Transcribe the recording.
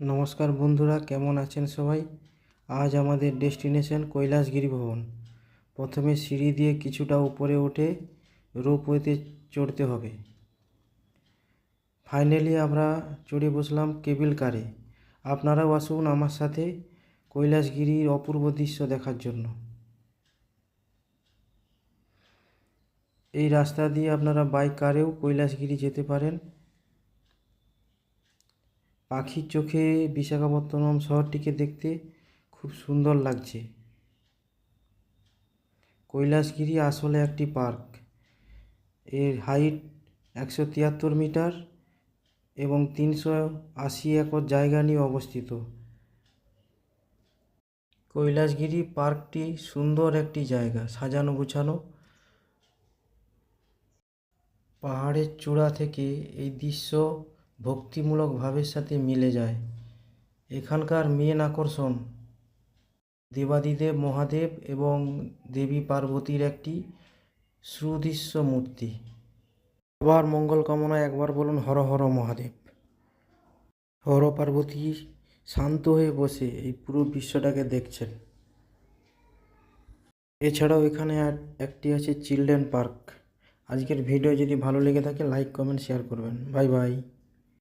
নমস্কার বন্ধুরা, কেমন আছেন সবাই? আজ আমাদের ডেস্টিনেশন কৈলাসগিরি ভবন। প্রথমে সিঁড়ি দিয়ে কিছুটা উপরে উঠে রোপওয়েতে চড়তে হবে। ফাইনালি আমরা চড়ে বসলাম কেবিল কারে। আপনারাও আসুন আমার সাথে কৈলাসগিরির অপূর্ব দৃশ্য দেখার জন্য। এই রাস্তা দিয়ে আপনারা বাইক কারেও কৈলাসগিরি যেতে পারেন। পাখির চোখে বিশাখাপত্তনম শহরটিকে দেখতে খুব সুন্দর লাগছে। কৈলাসগিরি আসলে একটি পার্ক। এর হাইট 173 মিটার এবং 380 একর জায়গা নিয়ে অবস্থিত। কৈলাসগিরি পার্কটি সুন্দর একটি জায়গা, সাজানো গোছানো। পাহাড়ের চূড়া থেকে এই দৃশ্য ভক্তিমূলক ভাবের সাথে মিলে যায়। এখানকার মেন আকর্ষণ দেবাদিদেব মহাদেব এবং দেবী পার্বতীর একটি সুদৃশ্য মূর্তি। সবার মঙ্গল কামনায় একবার বলুন হর হর মহাদেব। হর পার্বতী শান্ত হয়ে বসে এই পুরো বিশ্বটাকে দেখছেন। এছাড়াও এখানে একটি আছে চিলড্রেন পার্ক। আজকের ভিডিও যদি ভালো লেগে থাকে লাইক কমেন্ট শেয়ার করবেন। Bye bye.